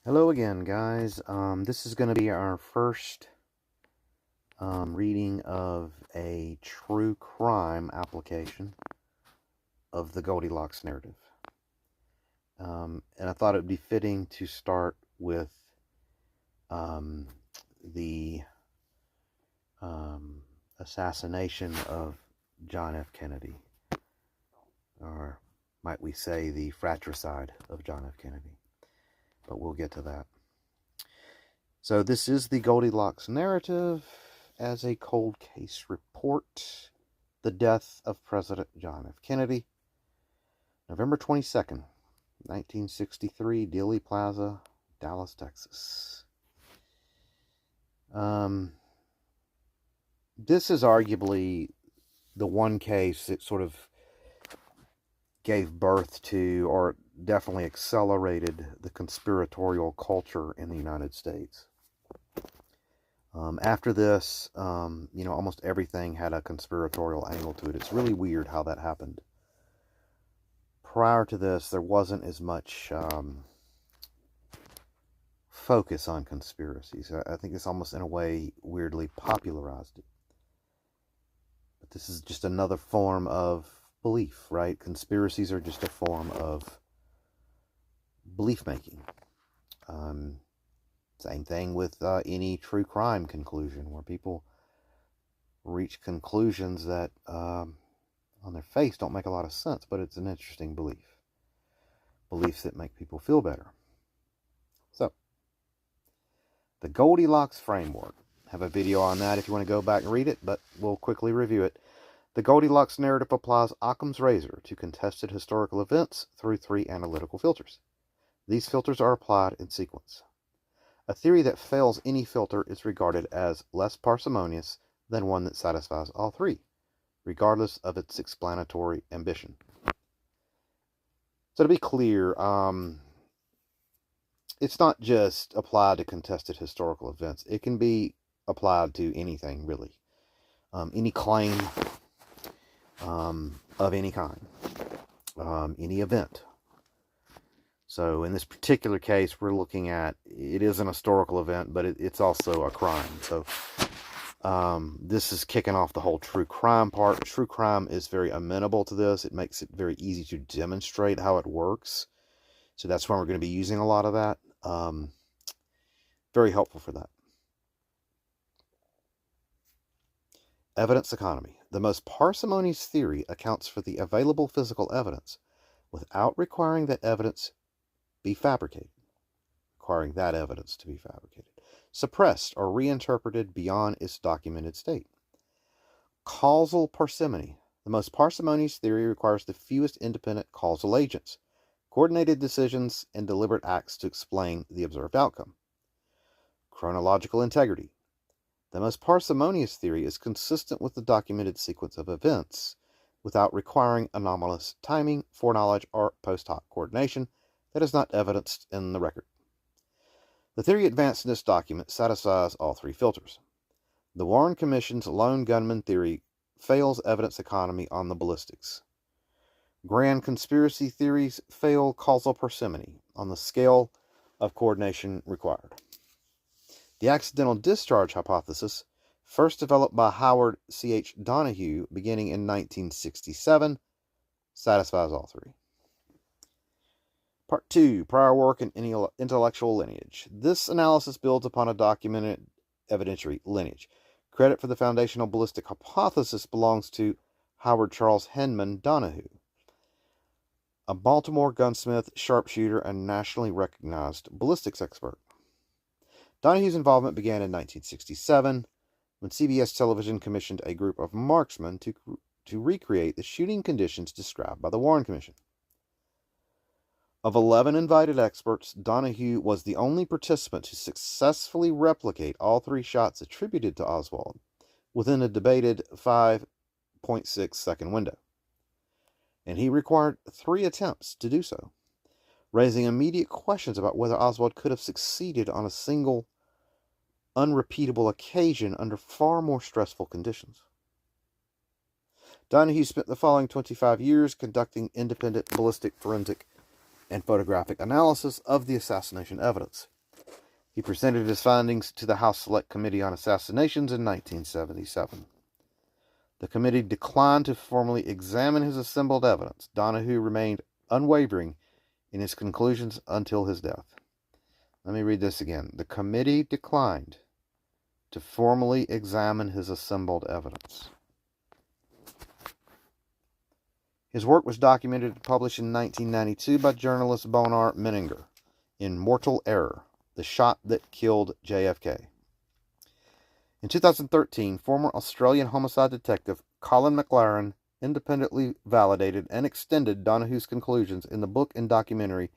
Hello again, guys. This is going to be our first reading of a true crime application of the Goldilocks narrative. And I thought it would be fitting to start with the assassination of John F. Kennedy, or might we say the fratricide of John F. Kennedy. But we'll get to that. So this is the Goldilocks narrative as a cold case report. The death of President John F. Kennedy, November 22nd, 1963, Dealey Plaza, Dallas, Texas. This is arguably the one case that sort of gave birth to, or definitely accelerated, the conspiratorial culture in the United States. After this, almost everything had a conspiratorial angle to it. It's really weird how that happened. Prior to this, there wasn't as much focus on conspiracies. I think this almost, in a way, weirdly popularized it. But this is just another form of belief, right? Conspiracies are just a form of belief-making. Same thing with any true crime conclusion, where people reach conclusions that on their face don't make a lot of sense, but it's an interesting belief. Beliefs that make people feel better. So, the Goldilocks framework. I have a video on that if you want to go back and read it, but we'll quickly review it. The Goldilocks narrative applies Occam's razor to contested historical events through 3 analytical filters. These filters are applied in sequence. A theory that fails any filter is regarded as less parsimonious than one that satisfies all 3, regardless of its explanatory ambition. So to be clear, it's not just applied to contested historical events. It can be applied to anything, really. Any claim of any kind. Any event. So in this particular case, we're looking at, it is an historical event, but it's also a crime. So this is kicking off the whole true crime part. True crime is very amenable to this. It makes it very easy to demonstrate how it works. So that's why we're going to be using a lot of that. Very helpful for that. Evidence economy. The most parsimonious theory accounts for the available physical evidence without requiring that evidence be fabricated. Requiring that evidence to be fabricated. Suppressed or reinterpreted beyond its documented state. Causal parsimony. The most parsimonious theory requires the fewest independent causal agents, coordinated decisions, and deliberate acts to explain the observed outcome. Chronological integrity. The most parsimonious theory is consistent with the documented sequence of events, without requiring anomalous timing, foreknowledge, or post hoc coordination that is not evidenced in the record. The theory advanced in this document satisfies all 3 filters. The Warren Commission's lone gunman theory fails evidence economy on the ballistics. Grand conspiracy theories fail causal parsimony on the scale of coordination required. The accidental discharge hypothesis, first developed by Howard C.H. Donahue beginning in 1967, satisfies all 3. Part 2, prior work and intellectual lineage. This analysis builds upon a documented evidentiary lineage. Credit for the foundational ballistic hypothesis belongs to Howard Charles Henman Donahue, a Baltimore gunsmith, sharpshooter, and nationally recognized ballistics expert. Donahue's involvement began in 1967, when CBS Television commissioned a group of marksmen to recreate the shooting conditions described by the Warren Commission. Of 11 invited experts, Donahue was the only participant to successfully replicate all 3 shots attributed to Oswald within a debated 5.6 second window. And he required 3 attempts to do so, raising immediate questions about whether Oswald could have succeeded on a single, unrepeatable occasion under far more stressful conditions. Donahue spent the following 25 years conducting independent ballistic, forensic, and photographic analysis of the assassination evidence. He presented his findings to the House Select Committee on Assassinations in 1977. The committee declined to formally examine his assembled evidence. Donahue remained unwavering in his conclusions until his death. Let me read this again. The committee declined to formally examine his assembled evidence. His work was documented and published in 1992 by journalist Bonar Menninger in Mortal Error, The Shot That Killed JFK. In 2013, former Australian homicide detective Colin McLaren independently validated and extended Donahue's conclusions in the book and documentary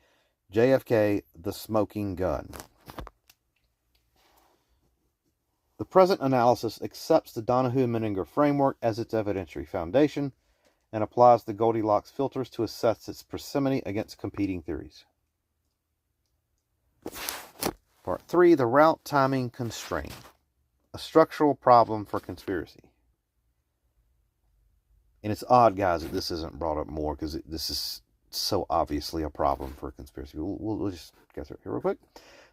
JFK, The Smoking Gun. The present analysis accepts the Donahue-Menninger framework as its evidentiary foundation and applies the Goldilocks filters to assess its parsimony against competing theories. Part 3, the route timing constraint. A structural problem for conspiracy. And it's odd, guys, that this isn't brought up more because this is so obviously a problem for a conspiracy. We'll just get through it here real quick.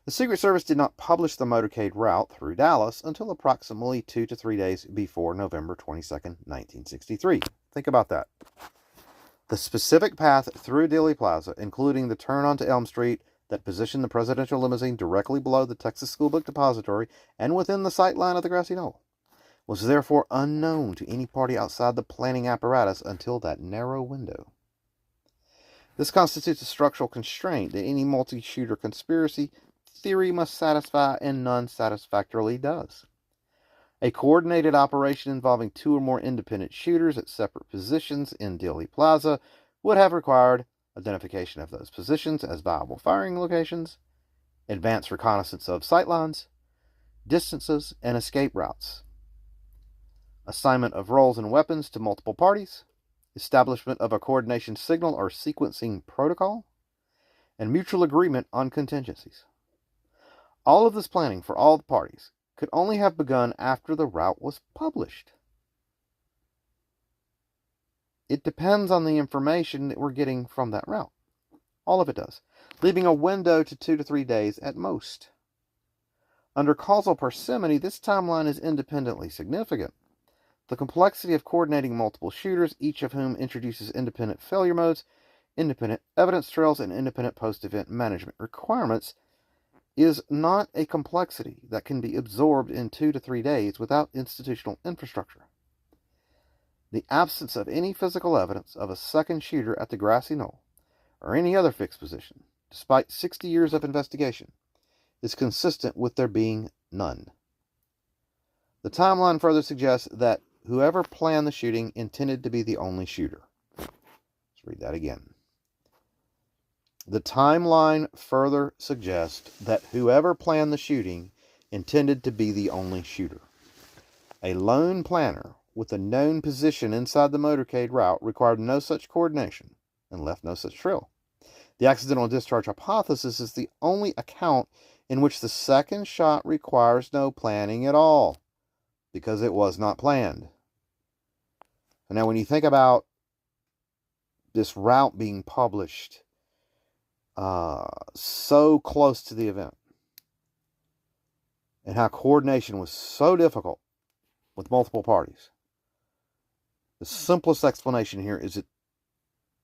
The Secret Service did not publish the motorcade route through Dallas until approximately 2 to 3 days before November 22nd, 1963. Think about that. The specific path through Dealey Plaza, including the turn onto Elm Street that positioned the presidential limousine directly below the Texas School Book Depository and within the sight line of the grassy knoll, was therefore unknown to any party outside the planning apparatus until that narrow window. This constitutes a structural constraint that any multi-shooter conspiracy theory must satisfy, and none satisfactorily does. A coordinated operation involving 2 or more independent shooters at separate positions in Dealey Plaza would have required identification of those positions as viable firing locations, advanced reconnaissance of sightlines, distances, and escape routes, assignment of roles and weapons to multiple parties, establishment of a coordination signal or sequencing protocol, and mutual agreement on contingencies. All of this planning for all the parties could only have begun after the route was published. It depends on the information that we're getting from that route. All of it does, leaving a window to 2 to 3 days at most. Under causal parsimony, this timeline is independently significant. The complexity of coordinating multiple shooters, each of whom introduces independent failure modes, independent evidence trails, and independent post-event management requirements, is not a complexity that can be absorbed in 2 to 3 days without institutional infrastructure. The absence of any physical evidence of a second shooter at the grassy knoll, or any other fixed position, despite 60 years of investigation, is consistent with there being none. The timeline further suggests that whoever planned the shooting intended to be the only shooter. Let's read that again. The timeline further suggests that whoever planned the shooting intended to be the only shooter. A lone planner with a known position inside the motorcade route required no such coordination and left no such trail. The accidental discharge hypothesis is the only account in which the second shot requires no planning at all, because it was not planned. And now when you think about this route being published so close to the event, and how coordination was so difficult with multiple parties, the simplest explanation here is that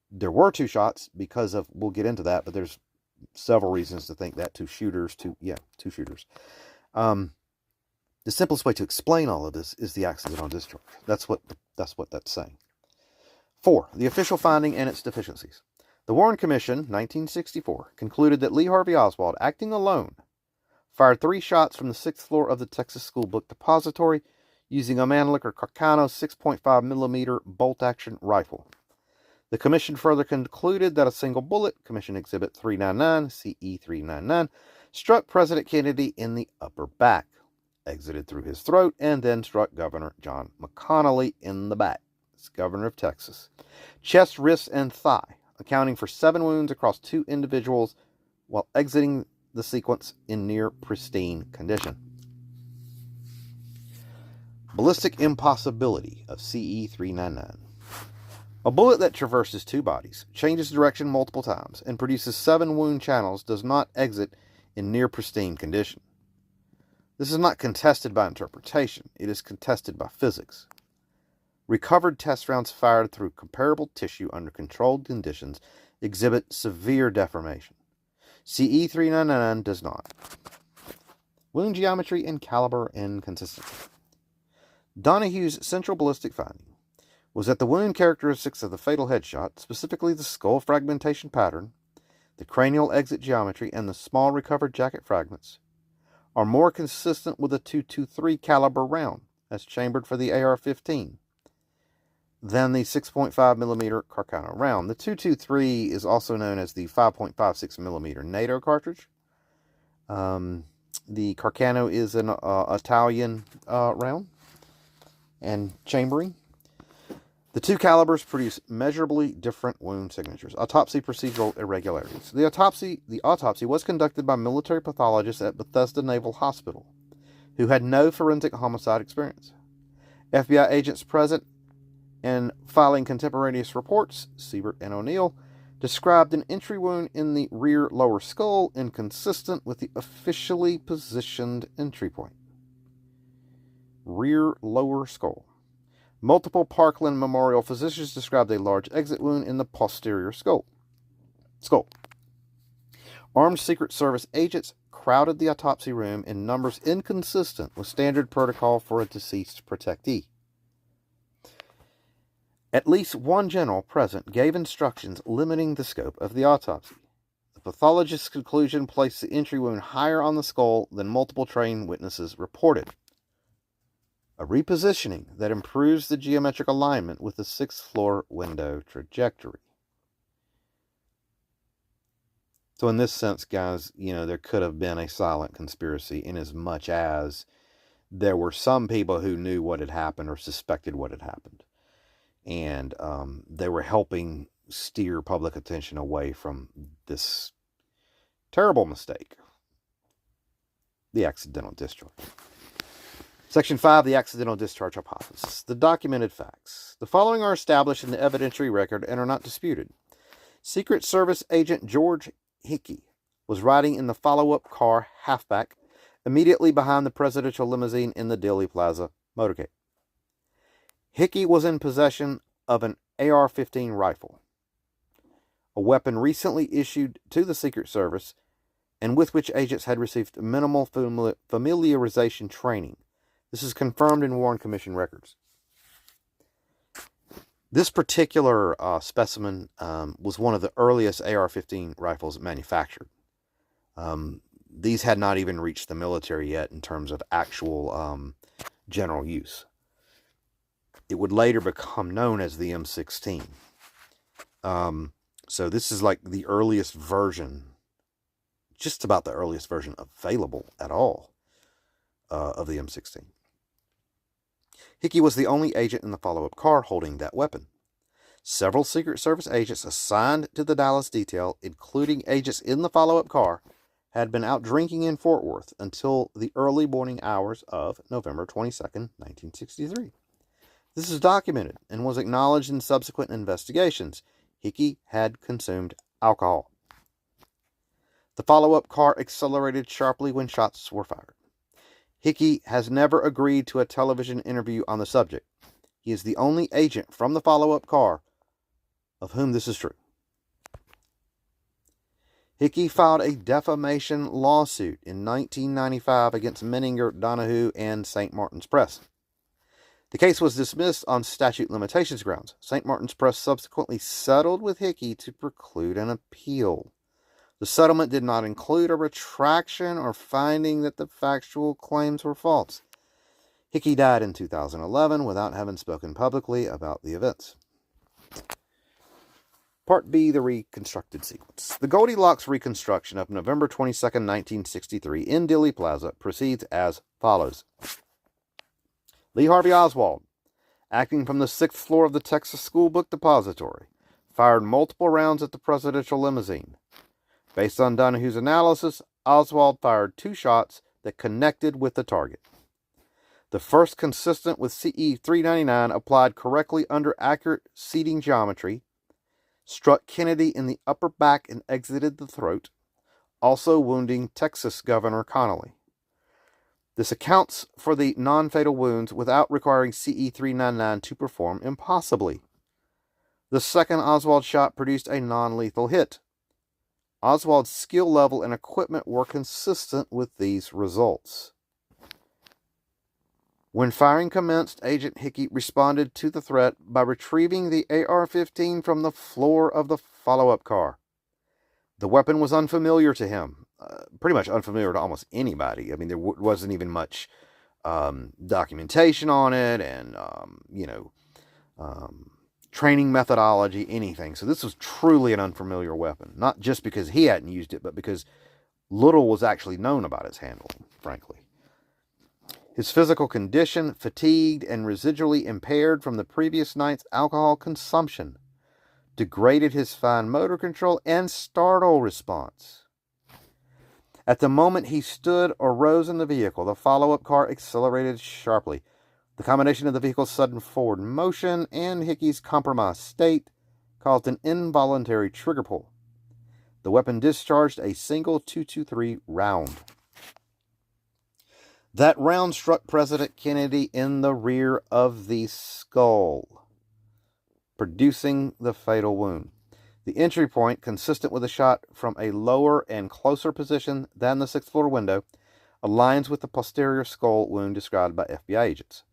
there were 2 shots because of, we'll get into that, but there's several reasons to think that 2 shooters. The simplest way to explain all of this is the accidental discharge. That's what that's saying. 4. The official finding and its deficiencies. The Warren Commission, 1964, concluded that Lee Harvey Oswald, acting alone, fired 3 shots from the 6th floor of the Texas School Book Depository using a Mannlicher Carcano 6.5 millimeter bolt-action rifle. The Commission further concluded that a single bullet, Commission Exhibit 399, CE 399, struck President Kennedy in the upper back, exited through his throat, and then struck Governor John McConnally in the back. It's Governor of Texas. Chest, wrist, and thigh, accounting for 7 wounds across 2 individuals while exiting the sequence in near pristine condition. Ballistic impossibility of CE 399. A bullet that traverses 2 bodies, changes direction multiple times, and produces 7 wound channels does not exit in near pristine condition. This is not contested by interpretation. It is contested by physics. Recovered test rounds fired through comparable tissue under controlled conditions exhibit severe deformation. CE 399 does not. Wound geometry and caliber inconsistency. Donohue's central ballistic finding was that the wound characteristics of the fatal headshot, specifically the skull fragmentation pattern, the cranial exit geometry, and the small recovered jacket fragments, are more consistent with a .223 caliber round, as chambered for the AR-15, than the 6.5mm Carcano round. The .223 is also known as the 5.56mm NATO cartridge. The Carcano is an Italian round and chambering. The two calibers produce measurably different wound signatures. Autopsy procedural irregularities. The autopsy was conducted by military pathologists at Bethesda Naval Hospital, who had no forensic homicide experience. FBI agents present and filing contemporaneous reports, Siebert and O'Neill, described an entry wound in the rear lower skull inconsistent with the officially positioned entry point. Rear lower skull. Multiple Parkland Memorial physicians described a large exit wound in the posterior skull. Armed Secret Service agents crowded the autopsy room in numbers inconsistent with standard protocol for a deceased protectee. At least one general present gave instructions limiting the scope of the autopsy. The pathologist's conclusion placed the entry wound higher on the skull than multiple trained witnesses reported. A repositioning that improves the geometric alignment with the sixth floor window trajectory. So in this sense, guys, there could have been a silent conspiracy in as much as there were some people who knew what had happened or suspected what had happened. And they were helping steer public attention away from this terrible mistake, the accidental discharge. Section 5, the accidental discharge hypothesis. The documented facts. The following are established in the evidentiary record and are not disputed. Secret Service agent George Hickey was riding in the follow-up car halfback immediately behind the presidential limousine in the Dealey Plaza motorcade. Hickey was in possession of an AR-15 rifle, a weapon recently issued to the Secret Service and with which agents had received minimal familiarization training. This is confirmed in Warren Commission records. This particular specimen was one of the earliest AR-15 rifles manufactured. These had not even reached the military yet in terms of actual general use. It would later become known as the M16. So this is like the earliest version, just about the earliest version available at all of the M16. Hickey was the only agent in the follow-up car holding that weapon. Several Secret Service agents assigned to the Dallas detail, including agents in the follow-up car, had been out drinking in Fort Worth until the early morning hours of November 22nd, 1963. This is documented and was acknowledged in subsequent investigations. Hickey had consumed alcohol. The follow-up car accelerated sharply when shots were fired. Hickey has never agreed to a television interview on the subject. He is the only agent from the follow-up car of whom this is true. Hickey filed a defamation lawsuit in 1995 against Menninger, Donohue, and St. Martin's Press. The case was dismissed on statute limitations grounds. St. Martin's Press subsequently settled with Hickey to preclude an appeal. The settlement did not include a retraction or finding that the factual claims were false. Hickey died in 2011 without having spoken publicly about the events. Part B, the reconstructed sequence. The Goldilocks reconstruction of November 22, 1963 in Dealey Plaza proceeds as follows. Lee Harvey Oswald, acting from the 6th floor of the Texas School Book Depository, fired multiple rounds at the presidential limousine. Based on Donohue's analysis, Oswald fired 2 shots that connected with the target. The first, consistent with CE 399, applied correctly under accurate seating geometry, struck Kennedy in the upper back and exited the throat, also wounding Texas Governor Connally. This accounts for the non-fatal wounds without requiring CE-399 to perform impossibly. The second Oswald shot produced a non-lethal hit. Oswald's skill level and equipment were consistent with these results. When firing commenced, Agent Hickey responded to the threat by retrieving the AR-15 from the floor of the follow-up car. The weapon was unfamiliar to him, pretty much unfamiliar to almost anybody. I mean, there wasn't even much documentation on it and, training methodology, anything. So this was truly an unfamiliar weapon, not just because he hadn't used it, but because little was actually known about its handle, frankly. His physical condition, fatigued and residually impaired from the previous night's alcohol consumption, degraded his fine motor control and startle response. At the moment he stood or rose in the vehicle, the follow-up car accelerated sharply. The combination of the vehicle's sudden forward motion and Hickey's compromised state caused an involuntary trigger pull. The weapon discharged a single .223 round. That round struck President Kennedy in the rear of the skull, producing the fatal wound. The entry point, consistent with a shot from a lower and closer position than the sixth-floor window, aligns with the posterior skull wound described by FBI agents,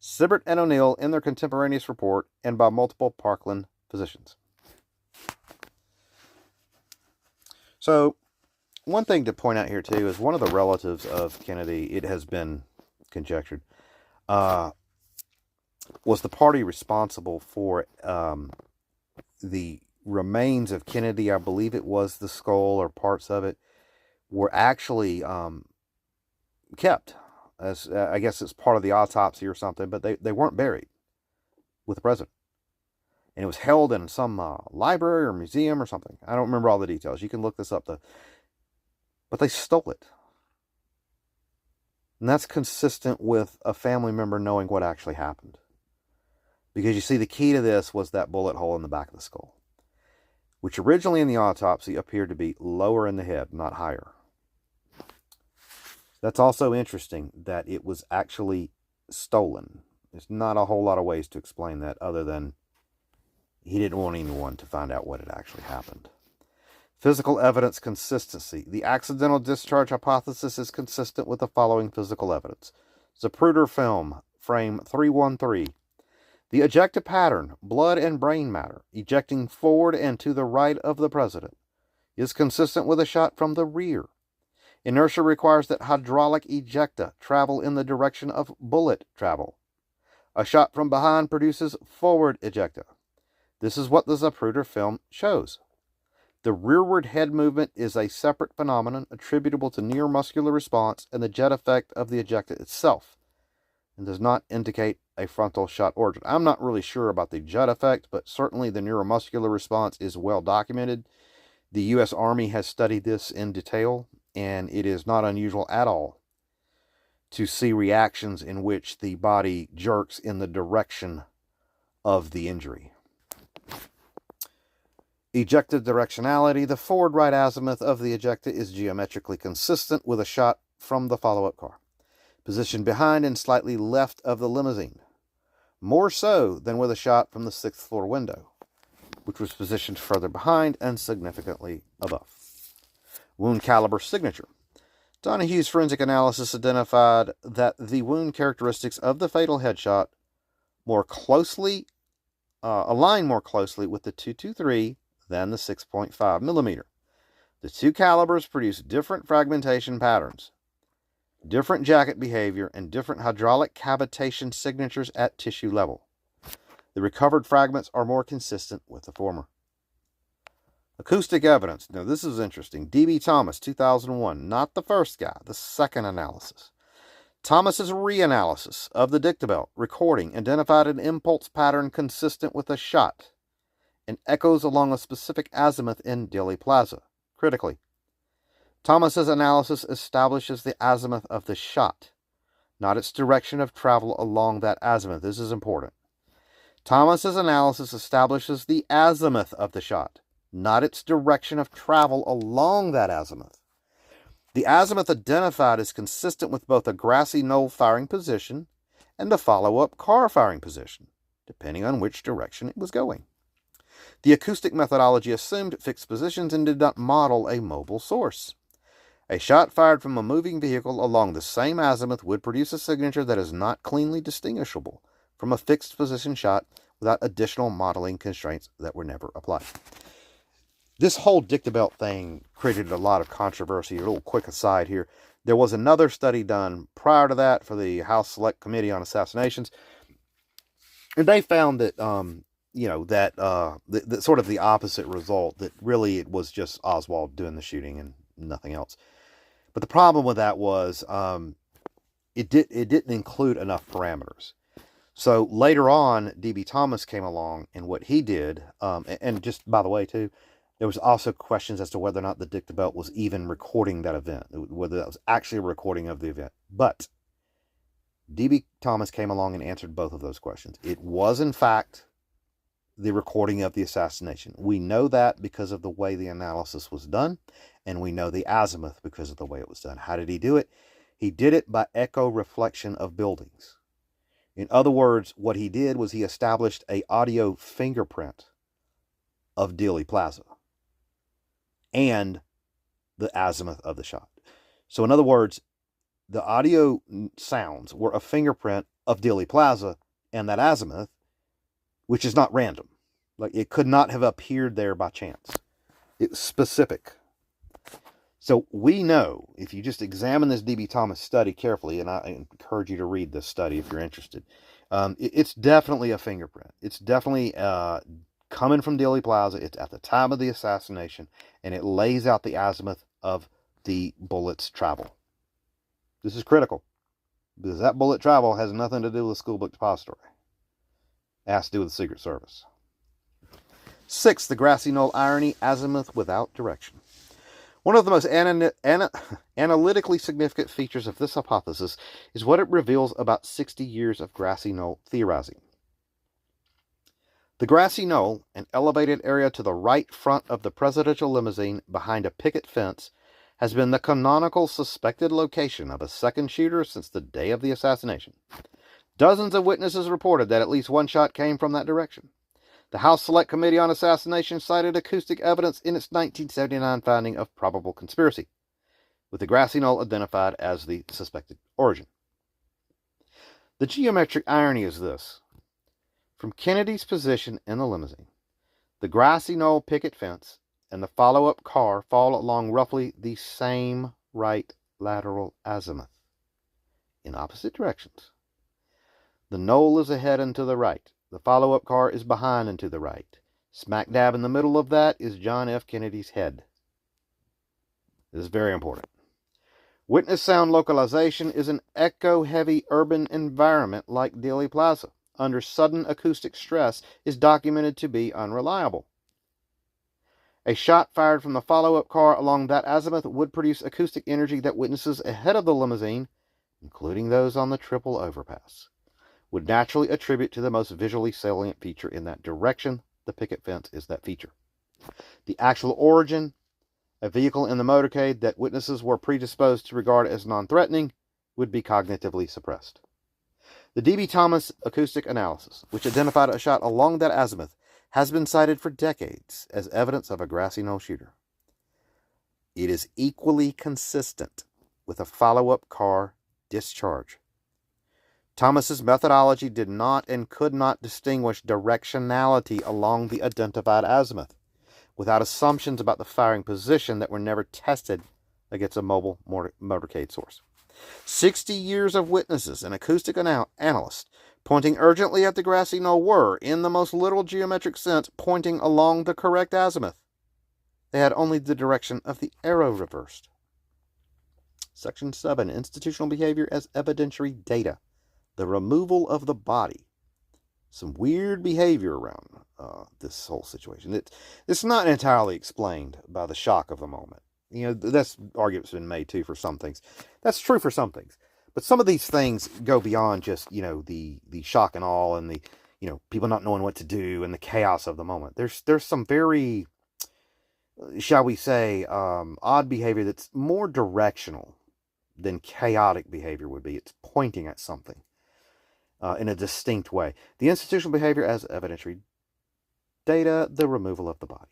Sibbert and O'Neill in their contemporaneous report, and by multiple Parkland physicians. So, one thing to point out here, too, is one of the relatives of Kennedy, it has been conjectured, was the party responsible for the remains of Kennedy. I believe it was the skull or parts of it were actually kept as I guess it's part of the autopsy or something, but they weren't buried with the president. And it was held in some library or museum or something. I don't remember all the details. You can look this up, though. But they stole it. And that's consistent with a family member knowing what actually happened. Because you see, the key to this was that bullet hole in the back of the skull, which originally in the autopsy appeared to be lower in the head, not higher. That's also interesting that it was actually stolen. There's not a whole lot of ways to explain that other than he didn't want anyone to find out what had actually happened. Physical evidence consistency. The accidental discharge hypothesis is consistent with the following physical evidence. Zapruder film, frame 313. The ejecta pattern, blood and brain matter, ejecting forward and to the right of the president, is consistent with a shot from the rear. Inertia requires that hydraulic ejecta travel in the direction of bullet travel. A shot from behind produces forward ejecta. This is what the Zapruder film shows. The rearward head movement is a separate phenomenon attributable to neuromuscular response and the jet effect of the ejecta itself, and does not indicate a frontal shot origin. I'm not really sure about the jet effect, but certainly the neuromuscular response is well documented. The U.S. Army has studied this in detail, and it is not unusual at all to see reactions in which the body jerks in the direction of the injury. Ejecta directionality. The forward right azimuth of the ejecta is geometrically consistent with a shot from the follow-up car, positioned behind and slightly left of the limousine, more so than with a shot from the sixth-floor window, which was positioned further behind and significantly above. Wound caliber signature. Donahue's forensic analysis identified that the wound characteristics of the fatal headshot align more closely with the .223 than the 6.5 millimeter. The two calibers produce different fragmentation patterns, different jacket behavior, and different hydraulic cavitation signatures at tissue level. The recovered fragments are more consistent with the former. Acoustic evidence. Now, this is interesting. D.B. Thomas, 2001. Not the first guy, the second analysis. Thomas's reanalysis of the dictabelt recording identified an impulse pattern consistent with a shot and echoes along a specific azimuth in Dealey Plaza. Critically, Thomas's analysis establishes the azimuth of the shot, not its direction of travel along that azimuth. This is important. Thomas's analysis establishes the azimuth of the shot, not its direction of travel along that azimuth. The azimuth identified is consistent with both a grassy knoll firing position and a follow-up car firing position, depending on which direction it was going. The acoustic methodology assumed fixed positions and did not model a mobile source. A shot fired from a moving vehicle along the same azimuth would produce a signature that is not cleanly distinguishable from a fixed position shot without additional modeling constraints that were never applied. This whole Dictabelt thing created a lot of controversy. A little quick aside here. There was another study done prior to that for the House Select Committee on Assassinations, and they found that, that sort of the opposite result, that really it was just Oswald doing the shooting and nothing else. But the problem with that was it didn't include enough parameters. So later on, D.B. Thomas came along, and what he did, and just by the way too, there was also questions as to whether or not the Dictabelt was even recording that event, whether that was actually a recording of the event. But D.B. Thomas came along and answered both of those questions. It was, in fact, the recording of the assassination. We know that because of the way the analysis was done, and we know the azimuth because of the way it was done. How did he do it? He did it by echo reflection of buildings. In other words, what he did was he established an audio fingerprint of Dealey Plaza and the azimuth of the shot. So in other words, the audio sounds were a fingerprint of Dealey Plaza and that azimuth, which is not random. Like, it could not have appeared there by chance. It's specific. So we know, if you just examine this D.B. Thomas study carefully, and I encourage you to read this study if you're interested, it's definitely a fingerprint. It's definitely coming from Dealey Plaza. It's at the time of the assassination, and it lays out the azimuth of the bullet's travel. This is critical, because that bullet travel has nothing to do with the school book depository. It has to do with the Secret Service. 6. The grassy knoll irony, azimuth without direction. One of the most analytically significant features of this hypothesis is what it reveals about 60 years of grassy knoll theorizing. The grassy knoll, an elevated area to the right front of the presidential limousine behind a picket fence, has been the canonical suspected location of a second shooter since the day of the assassination. Dozens of witnesses reported that at least one shot came from that direction. The House Select Committee on Assassination cited acoustic evidence in its 1979 finding of probable conspiracy, with the grassy knoll identified as the suspected origin. The geometric irony is this. From Kennedy's position in the limousine, the grassy knoll picket fence and the follow-up car fall along roughly the same right lateral azimuth, in opposite directions. The knoll is ahead and to the right. The follow-up car is behind and to the right. Smack dab in the middle of that is John F. Kennedy's head. This is very important. Witness sound localization is an echo-heavy urban environment like Dealey Plaza. Under sudden acoustic stress is documented to be unreliable. A shot fired from the follow-up car along that azimuth would produce acoustic energy that witnesses ahead of the limousine, including those on the triple overpass, would naturally attribute to the most visually salient feature in that direction. The picket fence is that feature. The actual origin, a vehicle in the motorcade that witnesses were predisposed to regard as non-threatening, would be cognitively suppressed. The D.B. Thomas acoustic analysis, which identified a shot along that azimuth, has been cited for decades as evidence of a grassy knoll shooter. It is equally consistent with a follow-up car discharge. Thomas's methodology did not and could not distinguish directionality along the identified azimuth, without assumptions about the firing position that were never tested against a mobile motorcade source. 60 years of witnesses and acoustic analysts pointing urgently at the grassy knoll were, in the most literal geometric sense, pointing along the correct azimuth. They had only the direction of the arrow reversed. Section 7, Institutional Behavior as Evidentiary Data. The removal of the body. Some weird behavior around this whole situation. It's not entirely explained by the shock of the moment. You know, that's argument's been made too for some things. That's true for some things. But some of these things go beyond just, the shock and awe and the, people not knowing what to do and the chaos of the moment. There's some very shall we say, odd behavior that's more directional than chaotic behavior would be. It's pointing at something in a distinct way. The institutional behavior as evidentiary data, the removal of the body.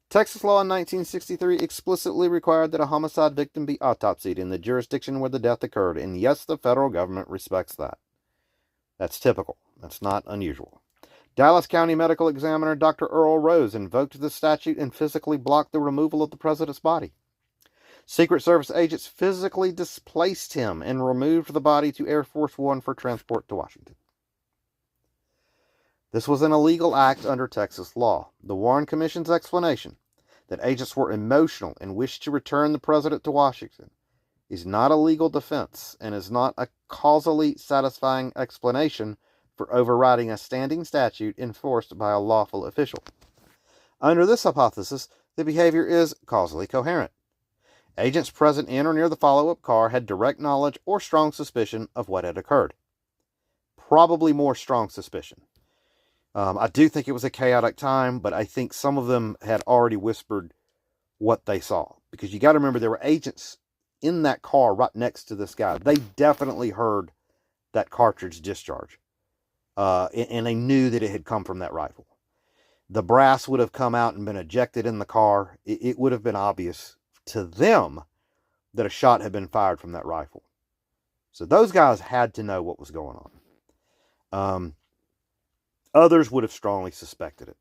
Texas law in 1963 explicitly required that a homicide victim be autopsied in the jurisdiction where the death occurred, and yes, the federal government respects that. That's typical. That's not unusual. Dallas County Medical Examiner Dr. Earl Rose invoked the statute and physically blocked the removal of the president's body. Secret Service agents physically displaced him and removed the body to Air Force One for transport to Washington. This was an illegal act under Texas law. The Warren Commission's explanation that agents were emotional and wished to return the president to Washington is not a legal defense and is not a causally satisfying explanation for overriding a standing statute enforced by a lawful official. Under this hypothesis, the behavior is causally coherent. Agents present in or near the follow-up car had direct knowledge or strong suspicion of what had occurred. Probably more strong suspicion. I do think it was a chaotic time, but I think some of them had already whispered what they saw. Because you got to remember, there were agents in that car right next to this guy. They definitely heard that cartridge discharge. And they knew that it had come from that rifle. The brass would have come out and been ejected in the car. It would have been obvious to them that a shot had been fired from that rifle. So those guys had to know what was going on. Others would have strongly suspected it.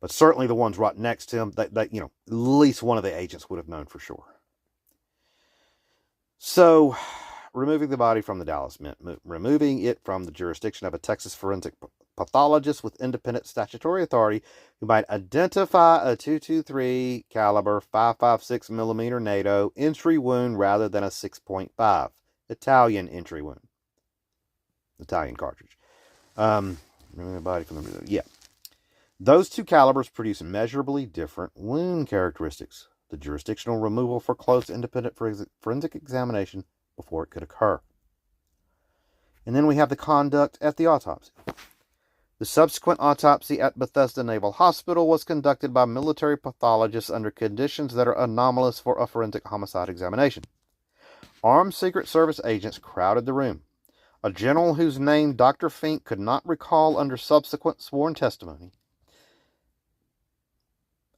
But certainly the ones right next to him, at least one of the agents would have known for sure. So, removing the body from the Dallas meant removing it from the jurisdiction of a Texas forensic pathologist with independent statutory authority who might identify a .223 caliber 5.56 millimeter NATO entry wound rather than a 6.5 Italian entry wound. Italian cartridge. Removing the body from the... Yeah. Those two calibers produce measurably different wound characteristics. The jurisdictional removal for close independent forensic examination before it could occur. And then we have the conduct at the autopsy. The subsequent autopsy at Bethesda Naval Hospital was conducted by military pathologists under conditions that are anomalous for a forensic homicide examination. Armed Secret Service agents crowded the room. A general whose name Dr. Fink could not recall under subsequent sworn testimony,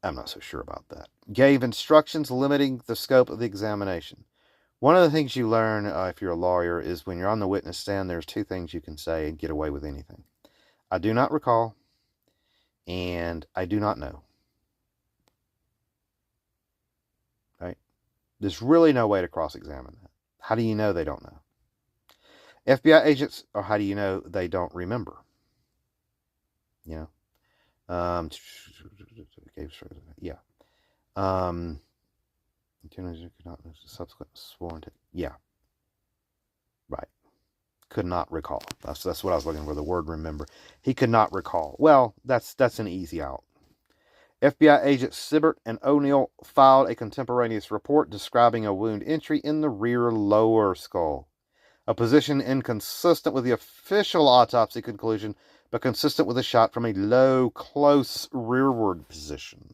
I'm not so sure about that, gave instructions limiting the scope of the examination. One of the things you learn if you're a lawyer is when you're on the witness stand, there's two things you can say and get away with anything. I do not recall, and I do not know. Right? There's really no way to cross-examine that. How do you know they don't know? FBI agents, or how do you know they don't remember? Yeah. Subsequent sworn. Yeah. Right. Could not recall. That's what I was looking for. The word remember. He could not recall. Well, that's an easy out. FBI agents Sibbert and O'Neill filed a contemporaneous report describing a wound entry in the rear lower skull. A position inconsistent with the official autopsy conclusion, but consistent with a shot from a low, close rearward position.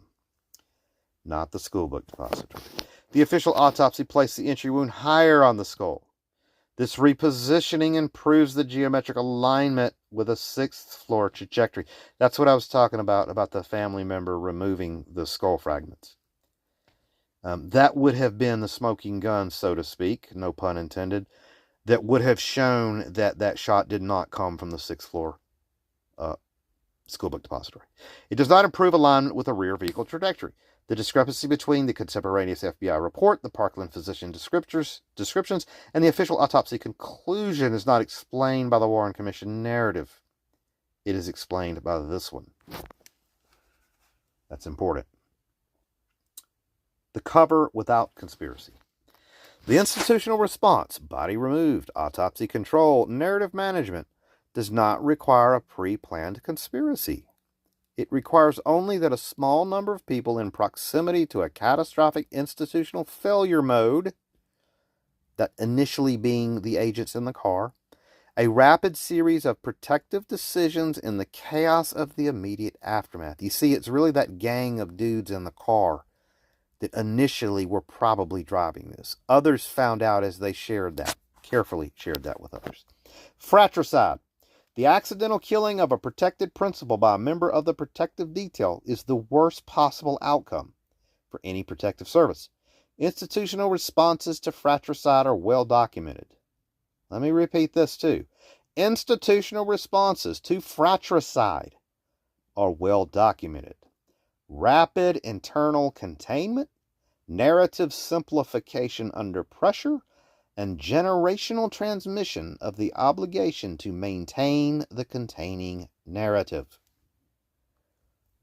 Not the schoolbook depository. The official autopsy placed the entry wound higher on the skull. This repositioning improves the geometric alignment with a sixth floor trajectory. That's what I was talking about the family member removing the skull fragments. That would have been the smoking gun, so to speak, no pun intended, that would have shown that shot did not come from the sixth floor schoolbook depository. It does not improve alignment with a rear vehicle trajectory. The discrepancy between the contemporaneous FBI report, the Parkland physician descriptions, and the official autopsy conclusion is not explained by the Warren Commission narrative. It is explained by this one. That's important. The cover without conspiracy. The institutional response, body removed, autopsy control, narrative management, does not require a pre-planned conspiracy. It requires only that a small number of people in proximity to a catastrophic institutional failure mode, that initially being the agents in the car, A rapid series of protective decisions in the chaos of the immediate aftermath. You see, it's really that gang of dudes in the car that initially were probably driving this. Others found out as they carefully shared that with others. Fratricide. The accidental killing of a protected principal by a member of the protective detail is the worst possible outcome for any protective service. Institutional responses to fratricide are well documented. Let me repeat this too. Institutional responses to fratricide are well documented. Rapid internal containment, narrative simplification under pressure, and generational transmission of the obligation to maintain the containing narrative.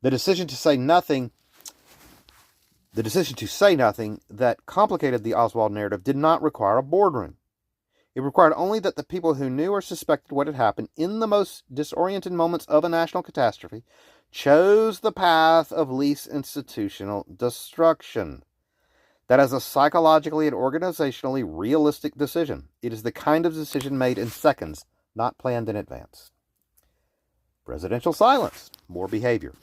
The decision to say nothing that complicated the Oswald narrative did not require a boardroom. It required only that the people who knew or suspected what had happened in the most disoriented moments of a national catastrophe chose the path of least institutional destruction. That is a psychologically and organizationally realistic decision. It is the kind of decision made in seconds, not planned in advance. Presidential silence. More behavior.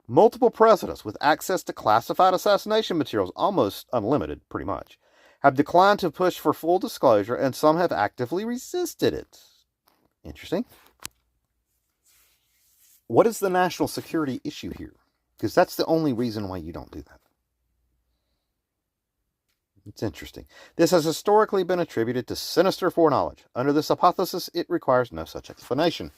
Multiple presidents with access to classified assassination materials, almost unlimited, pretty much, have declined to push for full disclosure, and some have actively resisted it. Interesting. What is the national security issue here? Because that's the only reason why you don't do that. It's interesting. This has historically been attributed to sinister foreknowledge. Under this hypothesis, it requires no such explanation.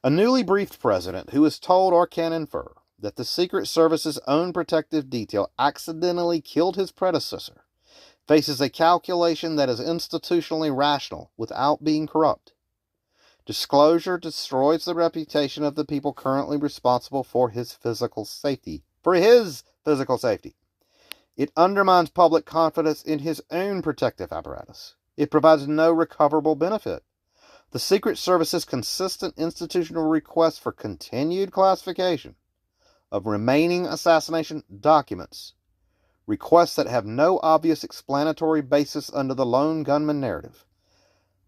A newly briefed president who is told or can infer that the Secret Service's own protective detail accidentally killed his predecessor faces a calculation that is institutionally rational without being corrupt. Disclosure destroys the reputation of the people currently responsible for his physical safety. It undermines public confidence in his own protective apparatus. It provides no recoverable benefit. The Secret Service's consistent institutional request for continued classification of remaining assassination documents, requests that have no obvious explanatory basis under the lone gunman narrative,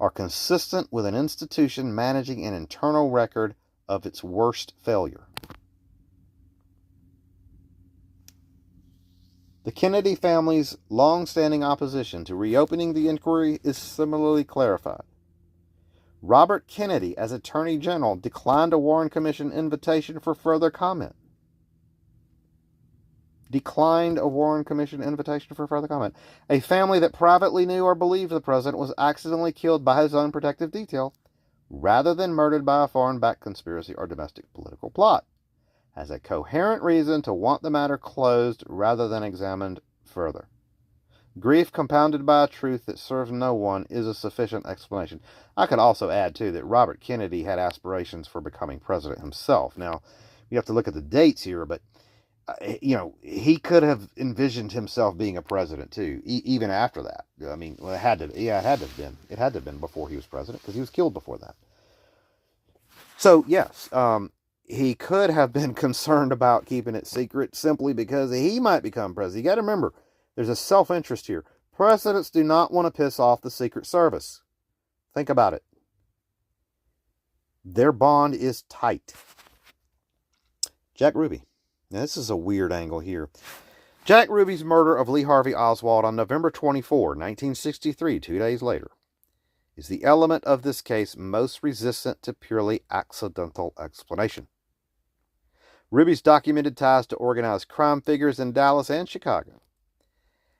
are consistent with an institution managing an internal record of its worst failure. The Kennedy family's long-standing opposition to reopening the inquiry is similarly clarified. Robert Kennedy, as Attorney General, declined a Warren Commission invitation for further comment. A family that privately knew or believed the president was accidentally killed by his own protective detail, rather than murdered by a foreign-backed conspiracy or domestic political plot, has a coherent reason to want the matter closed rather than examined further. Grief compounded by a truth that serves no one is a sufficient explanation. I could also add, too, that Robert Kennedy had aspirations for becoming president himself. Now, you have to look at the dates here, but, he could have envisioned himself being a president, too, even after that. I mean, well, it had to have been. It had to have been before he was president, because he was killed before that. So, yes, he could have been concerned about keeping it secret simply because he might become president. You got to remember, there's a self-interest here. Presidents do not want to piss off the Secret Service. Think about it. Their bond is tight. Jack Ruby. Now, this is a weird angle here. Jack Ruby's murder of Lee Harvey Oswald on November 24, 1963, 2 days later, is the element of this case most resistant to purely accidental explanation. Ruby's documented ties to organized crime figures in Dallas and Chicago,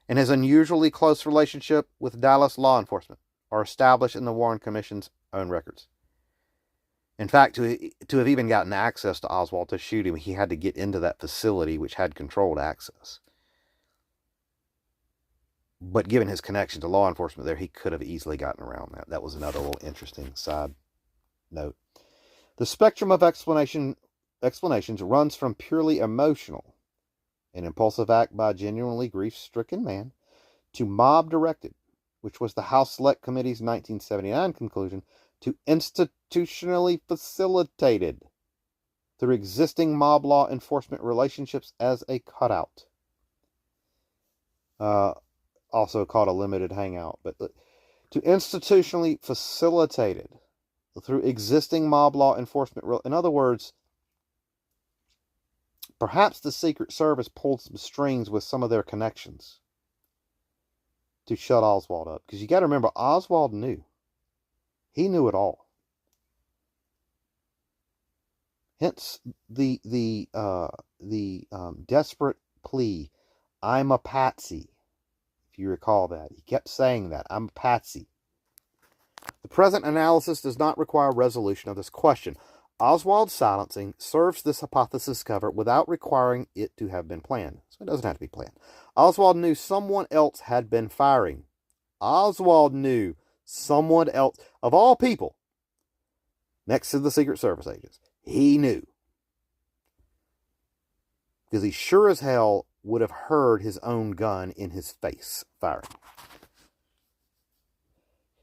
and his unusually close relationship with Dallas law enforcement, are established in the Warren Commission's own records. In fact, to have even gotten access to Oswald to shoot him, he had to get into that facility which had controlled access. But given his connection to law enforcement there, he could have easily gotten around that. That was another little interesting side note. The spectrum of explanations runs from purely emotional, an impulsive act by a genuinely grief-stricken man, to mob-directed, which was the House Select Committee's 1979 conclusion, to institutionally facilitated through existing mob law enforcement relationships as a cutout. Also called a limited hangout. But to institutionally facilitate it through existing mob law enforcement. In other words, perhaps the Secret Service pulled some strings with some of their connections to shut Oswald up. Because you got to remember, Oswald knew. He knew it all. Hence the desperate plea, "I'm a patsy." If you recall that. He kept saying that, "I'm a patsy." The present analysis does not require resolution of this question. Oswald's silencing serves this hypothesis cover without requiring it to have been planned. So it doesn't have to be planned. Oswald knew someone else had been firing. Oswald knew someone else, of all people, next to the Secret Service agents. He knew. Because he sure as hell would have heard his own gun in his face firing.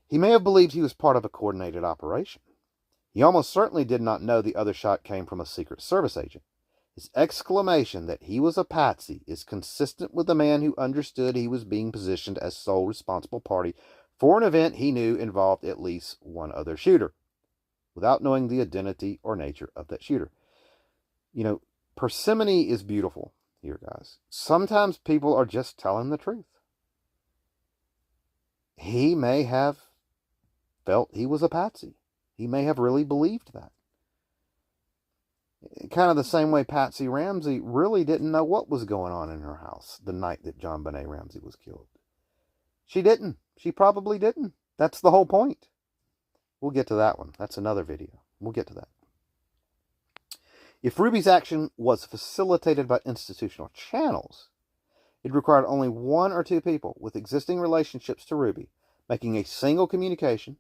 He may have believed he was part of a coordinated operation. He almost certainly did not know the other shot came from a Secret Service agent. His exclamation that he was a patsy is consistent with the man who understood he was being positioned as sole responsible party for an event he knew involved at least one other shooter, without knowing the identity or nature of that shooter. You know, parsimony is beautiful here, guys. Sometimes people are just telling the truth. He may have felt he was a patsy. He may have really believed that. Kind of the same way Patsy Ramsey really didn't know what was going on in her house the night that JonBenet Ramsey was killed. She didn't. She probably didn't. That's the whole point. We'll get to that one. That's another video. We'll get to that. If Ruby's action was facilitated by institutional channels, it required only one or two people with existing relationships to Ruby making a single communication.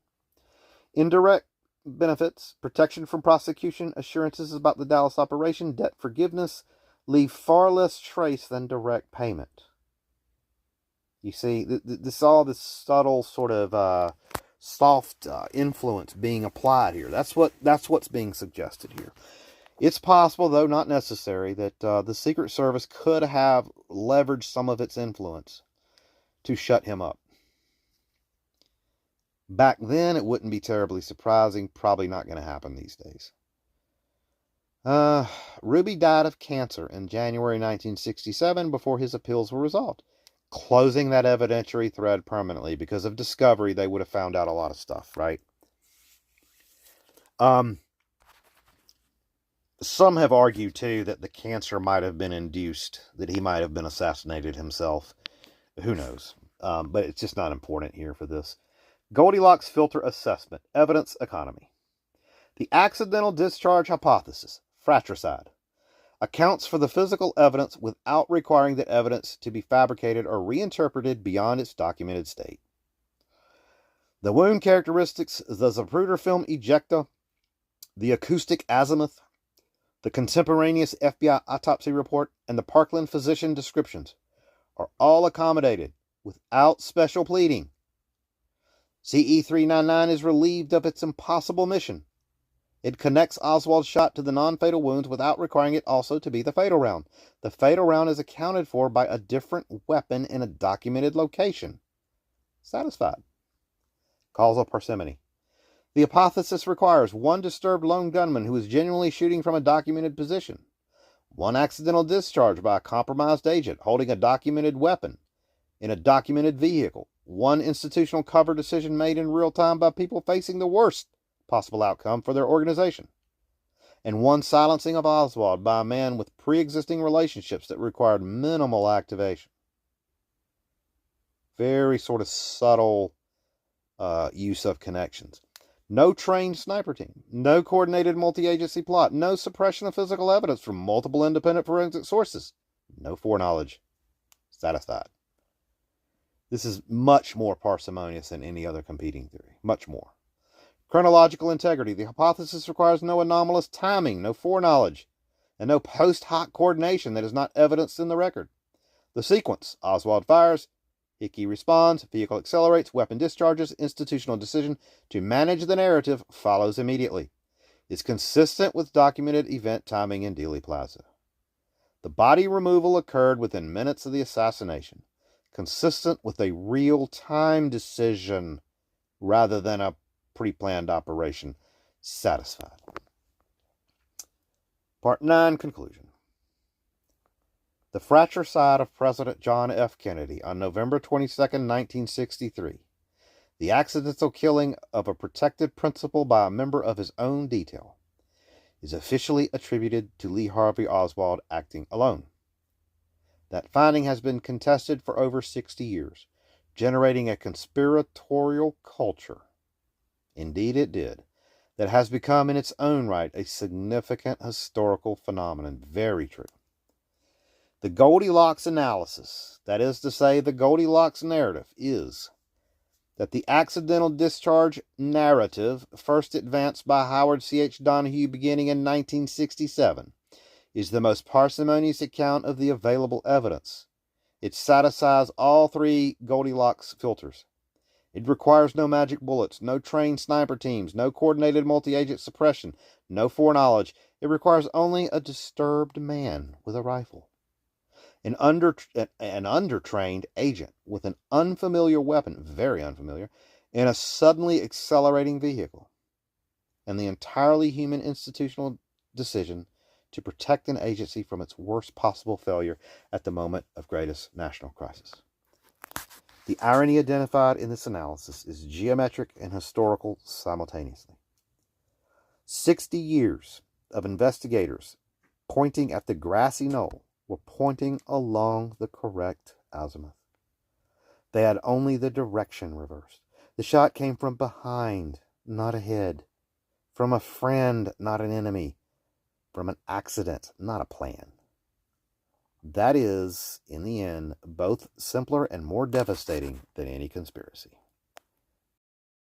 Indirect benefits, protection from prosecution, assurances about the Dallas operation, debt forgiveness, leave far less trace than direct payment. You see, this subtle sort of soft influence being applied here. That's what's being suggested here. It's possible, though not necessary, that the Secret Service could have leveraged some of its influence to shut him up. Back then, it wouldn't be terribly surprising. Probably not going to happen these days. Ruby died of cancer in January 1967 before his appeals were resolved, closing that evidentiary thread permanently. Because of discovery, they would have found out a lot of stuff, right? Some have argued, too, that the cancer might have been induced, that he might have been assassinated himself. Who knows? But it's just not important here for this. Goldilocks filter assessment, evidence economy. The accidental discharge hypothesis, fratricide, accounts for the physical evidence without requiring the evidence to be fabricated or reinterpreted beyond its documented state. The wound characteristics, the Zapruder film ejecta, the acoustic azimuth, the contemporaneous FBI autopsy report, and the Parkland physician descriptions are all accommodated without special pleading. CE-399 is relieved of its impossible mission. It connects Oswald's shot to the non-fatal wounds without requiring it also to be the fatal round. The fatal round is accounted for by a different weapon in a documented location. Satisfied. Causal parsimony. The hypothesis requires one disturbed lone gunman who is genuinely shooting from a documented position, one accidental discharge by a compromised agent holding a documented weapon in a documented vehicle, one institutional cover decision made in real time by people facing the worst possible outcome for their organization, and one silencing of Oswald by a man with pre-existing relationships that required minimal activation. Very sort of subtle use of connections. No trained sniper team, no coordinated multi-agency plot, no suppression of physical evidence from multiple independent forensic sources, no foreknowledge. Satisfied. This is much more parsimonious than any other competing theory. Much more. Chronological integrity. The hypothesis requires no anomalous timing, no foreknowledge, and no post hoc coordination that is not evidenced in the record. The sequence. Oswald fires. Hickey responds. Vehicle accelerates. Weapon discharges. Institutional decision to manage the narrative follows immediately. Is consistent with documented event timing in Dealey Plaza. The body removal occurred within minutes of the assassination, consistent with a real-time decision rather than a pre-planned operation satisfied. Part 9, conclusion. The fratricide of President John F. Kennedy on November 22, 1963, the accidental killing of a protected principal by a member of his own detail, is officially attributed to Lee Harvey Oswald acting alone. That finding has been contested for over 60 years, generating a conspiratorial culture. Indeed it did, that has become in its own right a significant historical phenomenon. Very true. The Goldilocks analysis, that is to say, the Goldilocks narrative, is that the accidental discharge narrative, first advanced by Howard C.H. Donahue beginning in 1967, is the most parsimonious account of the available evidence. It satisfies all three Goldilocks filters. It requires no magic bullets, no trained sniper teams, no coordinated multi-agent suppression, no foreknowledge. It requires only a disturbed man with a rifle, an undertrained agent with an unfamiliar weapon, very unfamiliar, in a suddenly accelerating vehicle, and the entirely human institutional decision to protect an agency from its worst possible failure at the moment of greatest national crisis. The irony identified in this analysis is geometric and historical simultaneously. 60 years of investigators pointing at the grassy knoll were pointing along the correct azimuth. They had only the direction reversed. The shot came from behind, not ahead. From a friend, not an enemy. From an accident, not a plan. That is, in the end, both simpler and more devastating than any conspiracy.